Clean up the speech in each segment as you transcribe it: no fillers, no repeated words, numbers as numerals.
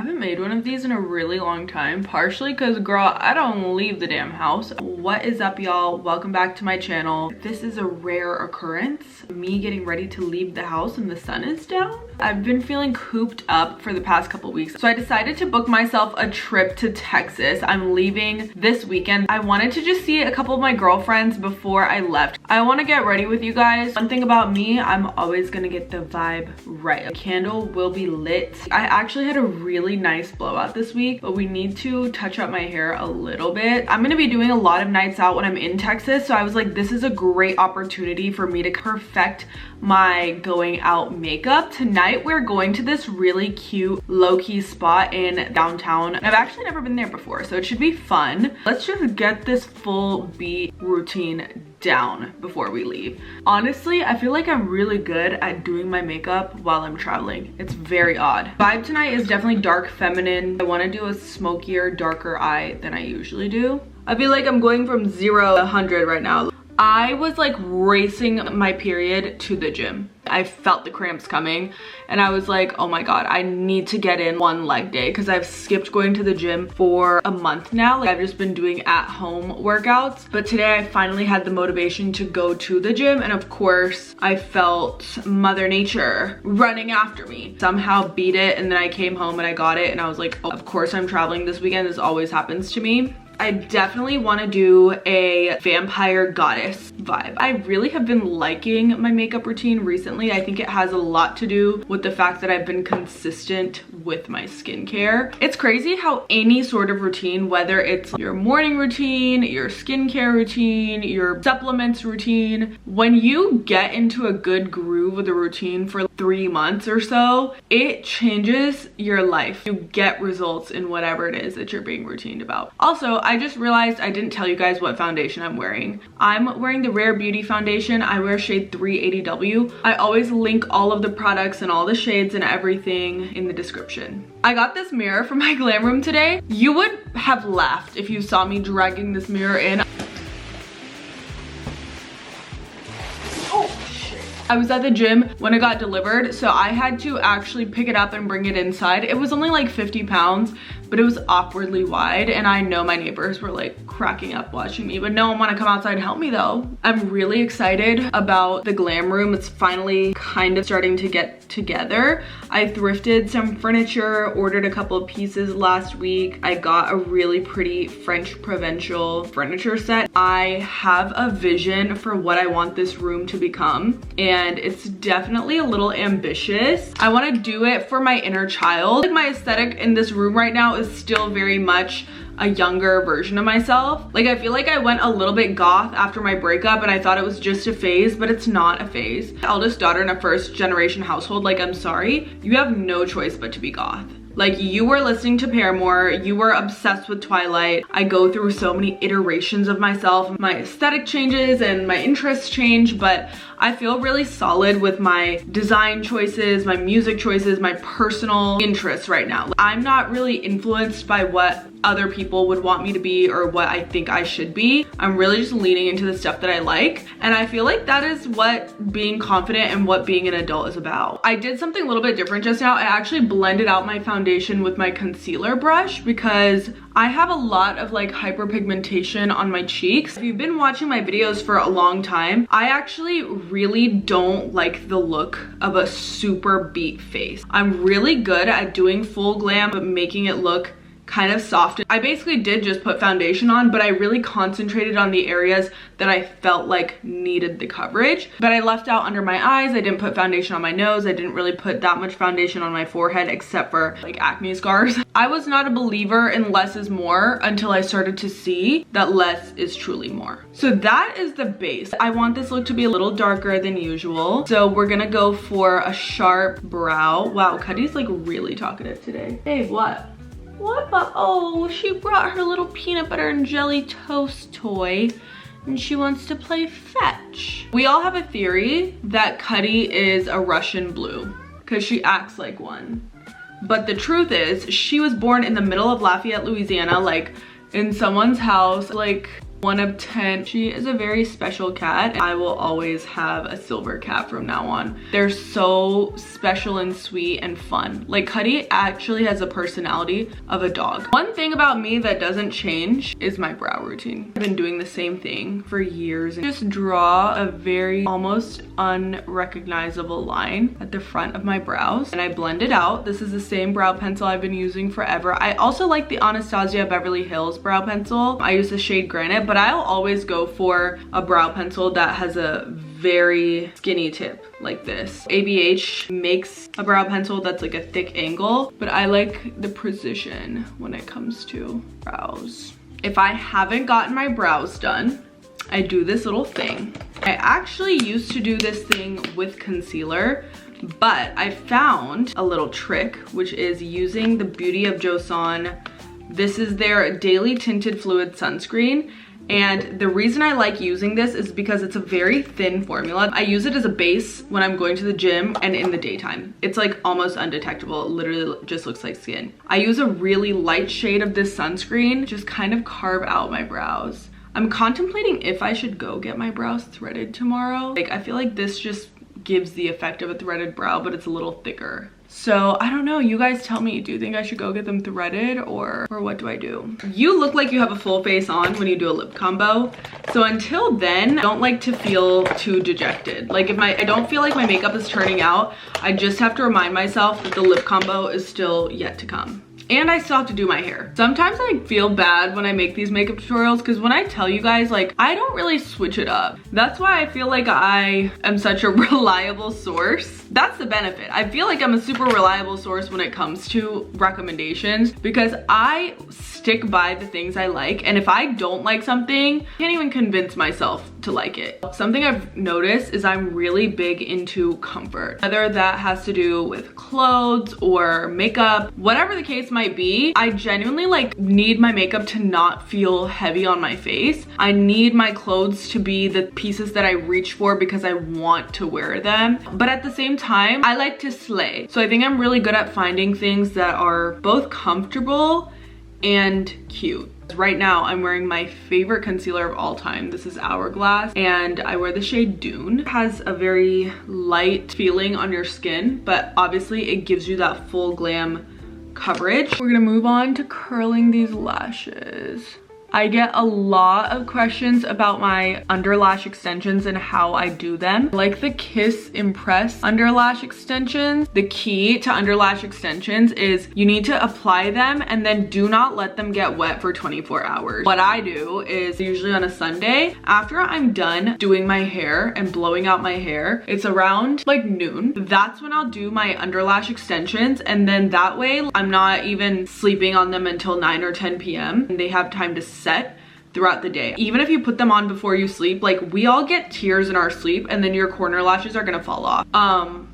haven't made one of these in a really long time, partially because girl, I don't leave the damn house. What is up, y'all? Welcome back to my channel. This is a rare occurrence, me getting ready to leave the house and the sun is down. I've been feeling cooped up for the past couple weeks, so I decided to book myself a trip to Texas. I'm leaving this weekend. I wanted to just see a couple of my girlfriends before I left. I want to get ready with you guys. One thing about me, I'm always gonna get the vibe right. A candle will be lit. I actually had a really nice blowout this week, but we need to touch up my hair a little bit. I'm gonna be doing a lot of nights out when I'm in Texas, so I was like, this is a great opportunity for me to perfect my going out makeup. Tonight we're going to this really cute low-key spot in downtown. I've actually never been there before, so it should be fun. Let's just get this full beat routine down before we leave. Honestly, I feel like I'm really good at doing my makeup while I'm traveling. It's very odd. Vibe tonight is definitely dark feminine. I want to do a smokier, darker eye than I usually do. I feel like I'm going from 0 to 100 right now. I was like racing my period to the gym. I felt the cramps coming and I was like, oh my god, I need to get in one leg day because I've skipped going to the gym for a month now. Like, I've just been doing at-home workouts, but today I finally had the motivation to go to the gym, and of course I felt Mother Nature running after me. Somehow beat it, and then I came home and I got it and I was like, oh, of course I'm traveling this weekend. This always happens to me. I definitely want to do a vampire goddess vibe. I really have been liking my makeup routine recently. I think it has a lot to do with the fact that I've been consistent with my skincare. It's crazy how any sort of routine, whether it's your morning routine, your skincare routine, your supplements routine, when you get into a good groove with a routine for 3 months or so, it changes your life. You get results in whatever it is that you're being routined about. Also, I just realized I didn't tell you guys what foundation I'm wearing. I'm wearing the Rare Beauty foundation. I wear shade 380W. I always link all of the products and all the shades and everything in the description. I got this mirror from my glam room today. You would have laughed if you saw me dragging this mirror in. I was at the gym when it got delivered, so I had to actually pick it up and bring it inside. It was only like 50 pounds, but it was awkwardly wide, and I know my neighbors were like cracking up watching me, but no one wanted to come outside and help me though. I'm really excited about the glam room. It's finally kind of starting to get together. I thrifted some furniture, ordered a couple of pieces last week. I got a really pretty French provincial furniture set. I have a vision for what I want this room to become, and it's definitely a little ambitious. I want to do it for my inner child. Like, my aesthetic in this room right now is still very much a younger version of myself. Like, I feel like I went a little bit goth after my breakup and I thought it was just a phase, but it's not a phase. Eldest daughter in a first generation household, like, I'm sorry, you have no choice but to be goth. Like, you were listening to Paramore, you were obsessed with Twilight. I go through so many iterations of myself. My aesthetic changes and my interests change, but I feel really solid with my design choices, my music choices, my personal interests right now. I'm not really influenced by what other people would want me to be or what I think I should be. I'm really just leaning into the stuff that I like, and I feel like that is what being confident and what being an adult is about. I did something a little bit different just now. I actually blended out my foundation with my concealer brush because I have a lot of like hyperpigmentation on my cheeks. If you've been watching my videos for a long time, I actually really don't like the look of a super beat face. I'm really good at doing full glam but making it look kind of soft. I basically did just put foundation on, but I really concentrated on the areas that I felt like needed the coverage. But I left out under my eyes. I didn't put foundation on my nose. I didn't really put that much foundation on my forehead except for like acne scars. I was not a believer in less is more until I started to see that less is truly more. So that is the base. I want this look to be a little darker than usual. So we're gonna go for a sharp brow. Wow, Cuddy's like really talkative today. Hey, what? What? Oh, she brought her little peanut butter and jelly toast toy and she wants to play fetch. We all have a theory that Cuddy is a Russian blue because she acts like one. But the truth is, she was born in the middle of Lafayette, Louisiana, like in someone's house. Like, 1 of 10. She is a very special cat. I will always have a silver cat from now on. They're so special and sweet and fun. Like Cuddy actually has a personality of a dog. One thing about me that doesn't change is my brow routine. I've been doing the same thing for years. Just draw a very almost unrecognizable line at the front of my brows and I blend it out. This is the same brow pencil I've been using forever. I also like the Anastasia Beverly Hills brow pencil. I use the shade Granite, but I'll always go for a brow pencil that has a very skinny tip like this. ABH makes a brow pencil that's like a thick angle, but I like the precision when it comes to brows. If I haven't gotten my brows done, I do this little thing. I actually used to do this thing with concealer, but I found a little trick, which is using the Beauty of Joseon. This is their Daily Tinted Fluid Sunscreen. And the reason I like using this is because it's a very thin formula. I use it as a base when I'm going to the gym and in the daytime. It's like almost undetectable. It literally just looks like skin. I use a really light shade of this sunscreen, just kind of carve out my brows. I'm contemplating if I should go get my brows threaded tomorrow. Like I feel like this just gives the effect of a threaded brow, but it's a little thicker. So I don't know, you guys tell me, do you think I should go get them threaded or what do I do? You look like you have a full face on when you do a lip combo. So until then, I don't like to feel too dejected. Like if I don't feel like my makeup is turning out, I just have to remind myself that the lip combo is still yet to come. And I still have to do my hair. Sometimes I feel bad when I make these makeup tutorials because when I tell you guys, like, I don't really switch it up. That's why I feel like I am such a reliable source. That's the benefit. I feel like I'm a super reliable source when it comes to recommendations because I stick by the things I like. And if I don't like something, I can't even convince myself to like it. Something I've noticed is I'm really big into comfort. Whether that has to do with clothes or makeup, whatever the case might be, I genuinely like need my makeup to not feel heavy on my face. I need my clothes to be the pieces that I reach for because I want to wear them. But at the same time, I like to slay. So I think I'm really good at finding things that are both comfortable and cute. Right now, I'm wearing my favorite concealer of all time. This is Hourglass, and I wear the shade Dune. It has a very light feeling on your skin, but obviously it gives you that full glam coverage. We're gonna move on to curling these lashes. I get a lot of questions about my underlash extensions and how I do them. I like the Kiss Impress underlash extensions. The key to underlash extensions is you need to apply them and then do not let them get wet for 24 hours. What I do is usually on a Sunday, after I'm done doing my hair and blowing out my hair, it's around like noon. That's when I'll do my underlash extensions, and then that way I'm not even sleeping on them until 9 or 10 p.m. and they have time to set throughout the day. Even if you put them on before you sleep, like we all get tears in our sleep and then your corner lashes are gonna fall off.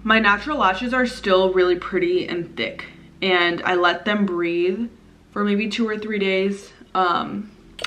My natural lashes are still really pretty and thick and I let them breathe for maybe 2 or 3 days.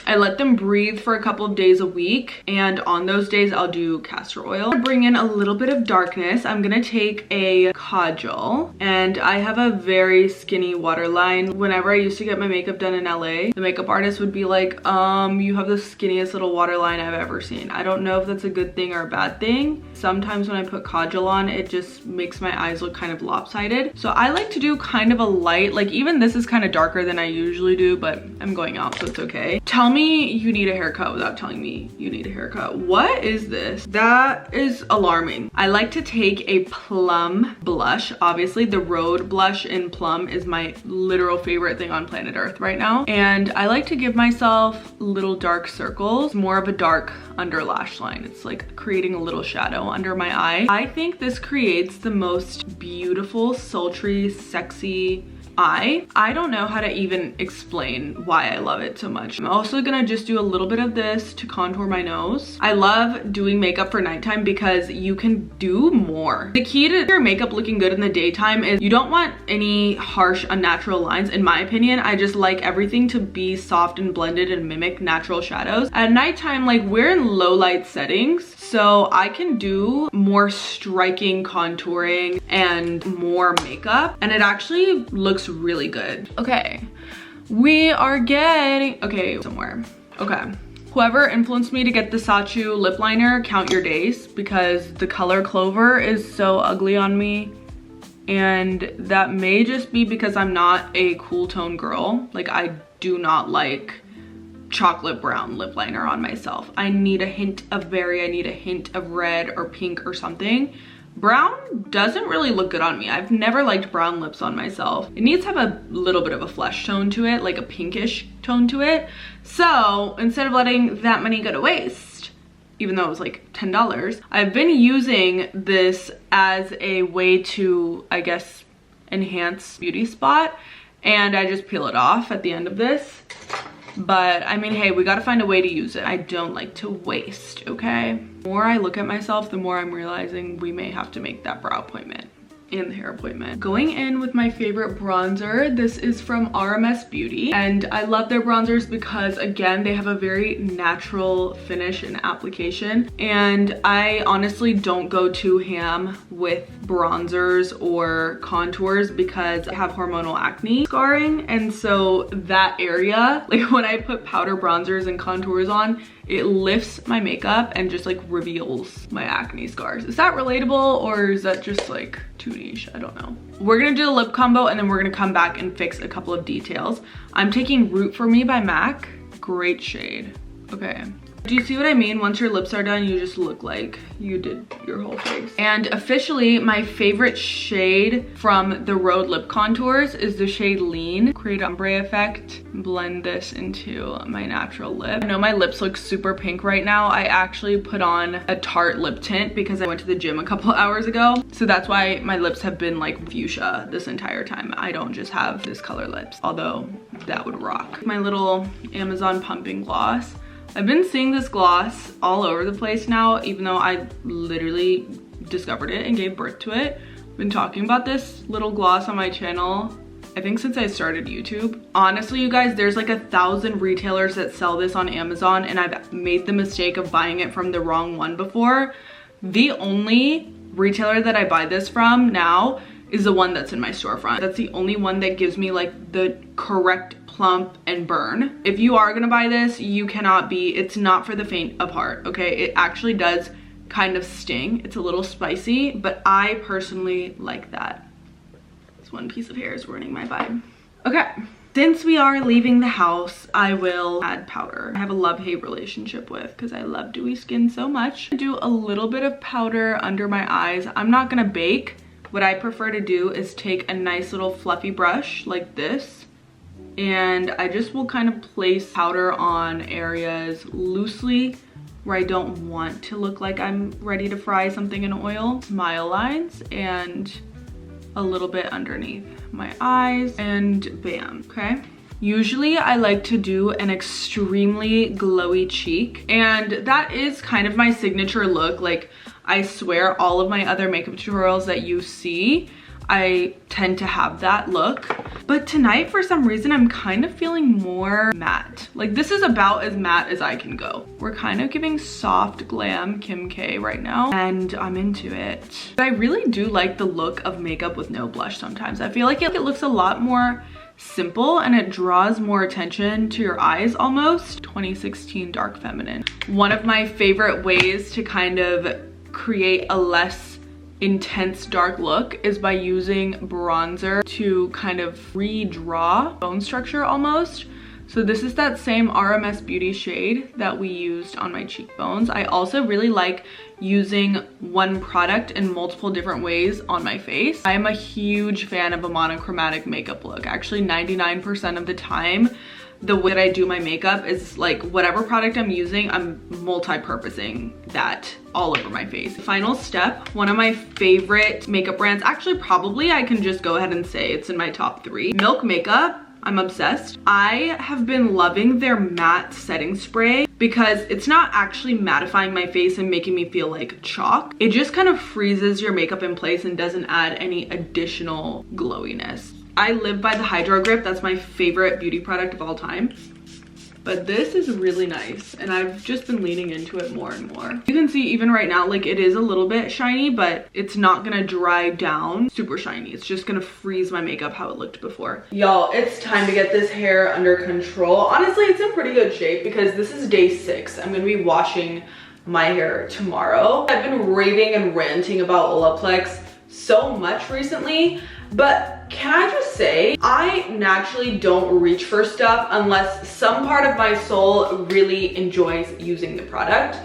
I let them breathe for a couple of days a week, and on those days I'll do castor oil. To bring in a little bit of darkness, I'm gonna take a kajal, and I have a very skinny waterline. Whenever I used to get my makeup done in LA, the makeup artist would be like, you have the skinniest little waterline I've ever seen. I don't know if that's a good thing or a bad thing. Sometimes when I put kajal on, it just makes my eyes look kind of lopsided. So I like to do kind of a light, like even this is kind of darker than I usually do, but I'm going out so it's okay. Tell me you need a haircut without telling me you need a haircut. What is this? That is alarming. I like to take a plum blush. Obviously the Rhode blush in plum is my literal favorite thing on planet Earth right now. And I like to give myself little dark circles, more of a dark under lash line. It's like creating a little shadow under my eye. I think this creates the most beautiful, sultry, sexy eye. I don't know how to even explain why I love it so much. I'm also gonna just do a little bit of this to contour my nose. I love doing makeup for nighttime because you can do more. The key to your makeup looking good in the daytime is you don't want any harsh, unnatural lines. In my opinion, I just like everything to be soft and blended and mimic natural shadows. At nighttime, like we're in low light settings, so I can do more striking contouring and more makeup, and it actually looks really good. Okay, we are getting, okay, somewhere. Okay, Whoever influenced me to get the Sachu lip liner, count your days, because the color Clover is so ugly on me. And that may just be because I'm not a cool tone girl. Like, I do not like chocolate brown lip liner on myself. I need a hint of berry, I need a hint of red or pink or something. Brown doesn't really look good on me. I've never liked brown lips on myself. It needs to have a little bit of a flesh tone to it, like a pinkish tone to it. So instead of letting that money go to waste, even though it was like $10, I've been using this as a way to, I guess, enhance beauty spot. And I just peel it off at the end of this. But I mean, hey, we gotta find a way to use it. I don't like to waste, okay? The more I look at myself, the more I'm realizing we may have to make that brow appointment and the hair appointment. Going in with my favorite bronzer. This is from RMS Beauty, and I love their bronzers because, again, they have a very natural finish and application, and I honestly don't go too ham with bronzers or contours because I have hormonal acne scarring, and so that area, like when I put powder bronzers and contours on, it lifts my makeup and just like reveals my acne scars. Is that relatable, or is that just like too niche? I don't know. We're gonna do the lip combo and then we're gonna come back and fix a couple of details. I'm taking Root For Me by MAC. Great shade. Okay. Do you see what I mean? Once your lips are done, you just look like you did your whole face. And officially, my favorite shade from the Rhode Lip Contours is the shade Lean. Create ombre effect. Blend this into my natural lip. I know my lips look super pink right now. I actually put on a Tarte lip tint because I went to the gym a couple hours ago. So that's why my lips have been like fuchsia this entire time. I don't just have this color lips, although that would rock. My little Amazon pumping gloss. I've been seeing this gloss all over the place now, even though I literally discovered it and gave birth to it. I've been talking about this little gloss on my channel, I think since I started YouTube. Honestly, you guys, there's like 1,000 retailers that sell this on Amazon, and I've made the mistake of buying it from the wrong one before. The only retailer that I buy this from now is the one that's in my storefront. That's the only one that gives me like the correct plump and burn. If you are gonna buy this, you cannot be, it's not for the faint of heart, okay? It actually does kind of sting. It's a little spicy, but I personally like that. This one piece of hair is ruining my vibe. Okay, since we are leaving the house, I will add powder. I have a love-hate relationship with, because I love dewy skin so much. Do a little bit of powder under my eyes. I'm not gonna bake. What I prefer to do is take a nice little fluffy brush like this, and I just will kind of place powder on areas loosely where I don't want to look like I'm ready to fry something in oil. Smile lines and a little bit underneath my eyes, and bam, okay? Usually I like to do an extremely glowy cheek, and that is kind of my signature look. Like, I swear all of my other makeup tutorials that you see, I tend to have that look. But tonight, for some reason, I'm kind of feeling more matte. Like, this is about as matte as I can go. We're kind of giving soft glam Kim K right now, and I'm into it. But I really do like the look of makeup with no blush sometimes. I feel like it looks a lot more simple and it draws more attention to your eyes almost. 2016 Dark Feminine. One of my favorite ways to kind of create a less intense dark look is by using bronzer to kind of redraw bone structure almost. So this is that same RMS Beauty shade that we used on my cheekbones. I also really like using one product in multiple different ways on my face. I am a huge fan of a monochromatic makeup look. Actually, 99% of the time, the way that I do my makeup is like whatever product I'm using, I'm multi-purposing that all over my face. Final step, one of my favorite makeup brands, actually probably I can just go ahead and say it's in my top 3. Milk Makeup, I'm obsessed. I have been loving their matte setting spray because it's not actually mattifying my face and making me feel like chalk. It just kind of freezes your makeup in place and doesn't add any additional glowiness. I live by the Hydro Grip. That's my favorite beauty product of all time. but this is really nice and I've just been leaning into it more and more. You can see even right now, like it is a little bit shiny, but it's not gonna dry down super shiny. It's just gonna freeze my makeup how it looked before. Y'all, it's time to get this hair under control. Honestly, it's in pretty good shape because this is day 6. I'm gonna be washing my hair tomorrow. I've been raving and ranting about Olaplex so much recently, but can I just say, I naturally don't reach for stuff unless some part of my soul really enjoys using the product.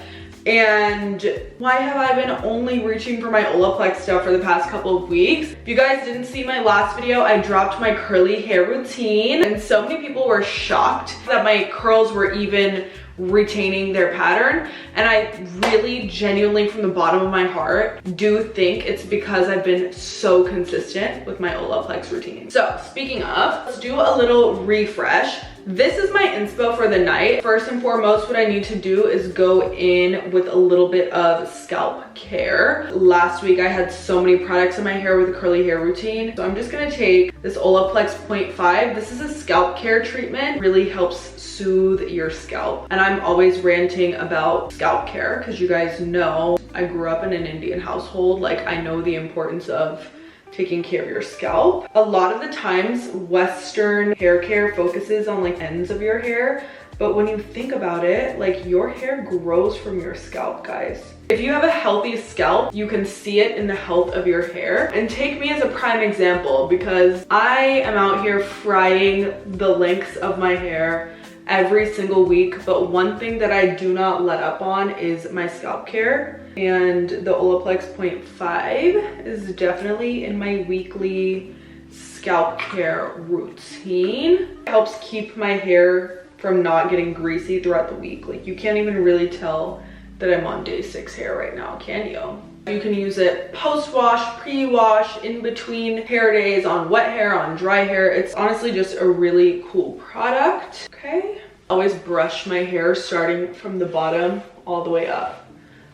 And why have I been only reaching for my Olaplex stuff for the past couple of weeks? If you guys didn't see my last video, I dropped my curly hair routine and so many people were shocked that my curls were even retaining their pattern, and I really genuinely from the bottom of my heart do think it's because I've been so consistent with my Olaplex routine. So speaking of, let's do a little refresh. This is my inspo for the night. First and foremost, what I need to do is go in with a little bit of scalp care. Last week I had so many products in my hair with a curly hair routine, so I'm just gonna take this Olaplex 0.5. This is a scalp care treatment, really helps soothe your scalp. And I'm always ranting about scalp care because you guys know I grew up in an Indian household. Like, I know the importance of taking care of your scalp. A lot of the times Western hair care focuses on like ends of your hair, but when you think about it, like your hair grows from your scalp, guys. If you have a healthy scalp, you can see it in the health of your hair. And take me as a prime example because I am out here frying the lengths of my hair every single week, but one thing that I do not let up on is my scalp care, and the Olaplex 0.5 is definitely in my weekly scalp care routine. It helps keep my hair from not getting greasy throughout the week. Like, you can't even really tell that I'm on day 6 hair right now, can you? You can use it post-wash, pre-wash, in between hair days, on wet hair, on dry hair. It's honestly just a really cool product. Okay. Always brush my hair starting from the bottom all the way up.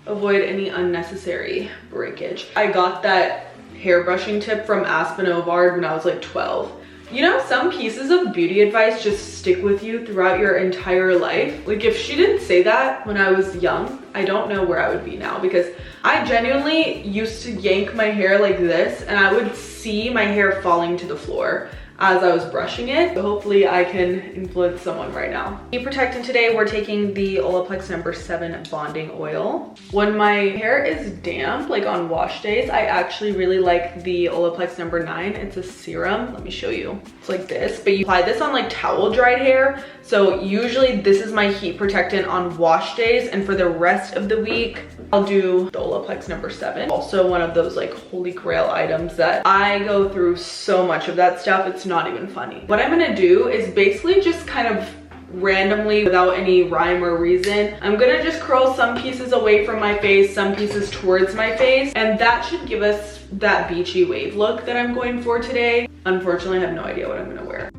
Avoid any unnecessary breakage. I got that hair brushing tip from Aspen Ovard when I was like 12. You know, some pieces of beauty advice just stick with you throughout your entire life. Like, if she didn't say that when I was young, I don't know where I would be now, because I genuinely used to yank my hair like this and I would see my hair falling to the floor as I was brushing it. So hopefully I can influence someone right now. Heat protectant today, we're taking the Olaplex number 7 bonding oil. When my hair is damp, like on wash days, I actually really like the Olaplex number 9. It's a serum. Let me show you. It's like this, but you apply this on like towel dried hair. So usually this is my heat protectant on wash days, and for the rest of the week, I'll do the Olaplex number 7. Also one of those like holy grail items that I go through so much of that stuff, it's not even funny. What I'm gonna do is basically just kind of randomly, without any rhyme or reason, I'm gonna just curl some pieces away from my face, some pieces towards my face, and that should give us that beachy wave look that I'm going for today. Unfortunately, I have no idea what I'm gonna wear.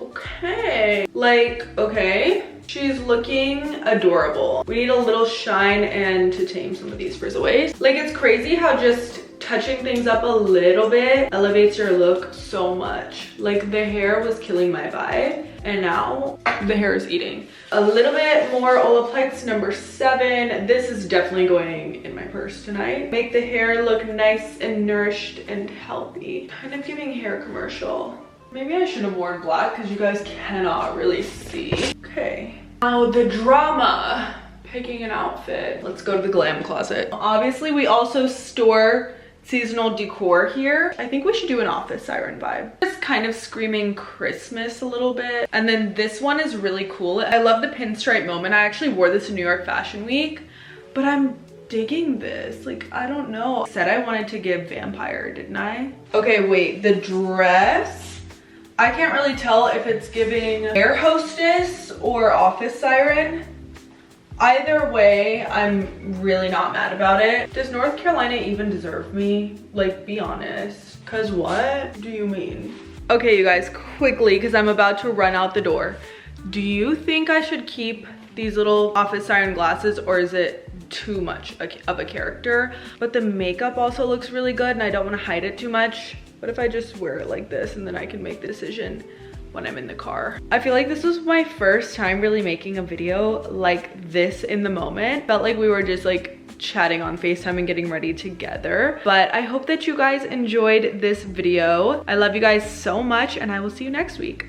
Okay, like, okay. She's looking adorable. We need a little shine and to tame some of these frizzaways. Like, it's crazy how just touching things up a little bit elevates your look so much. Like, the hair was killing my vibe and now the hair is eating. A little bit more Olaplex number 7. This is definitely going in my purse tonight. Make the hair look nice and nourished and healthy. Kind of giving hair commercial. Maybe I should have worn black because you guys cannot really see. Okay. Now the drama. Picking an outfit. Let's go to the glam closet. Obviously, we also store seasonal decor here. I think we should do an office siren vibe. It's kind of screaming Christmas a little bit. And then this one is really cool. I love the pinstripe moment. I actually wore this in New York Fashion Week, but I'm digging this. Like, I don't know. I said I wanted to give vampire, didn't I? Okay, wait, the dress. I can't really tell if it's giving air hostess or office siren. Either way, I'm really not mad about it. Does North Carolina even deserve me? Like, be honest. Cause what do you mean? Okay, you guys, quickly, because I'm about to run out the door. Do you think I should keep these little office siren glasses, or is it too much of a character, but the makeup also looks really good and I don't want to hide it too much. What if I just wear it like this and then I can make the decision when I'm in the car? I feel like this was my first time really making a video like this in the moment. Felt like we were just like chatting on FaceTime and getting ready together. But I hope that you guys enjoyed this video. I love you guys so much and I will see you next week.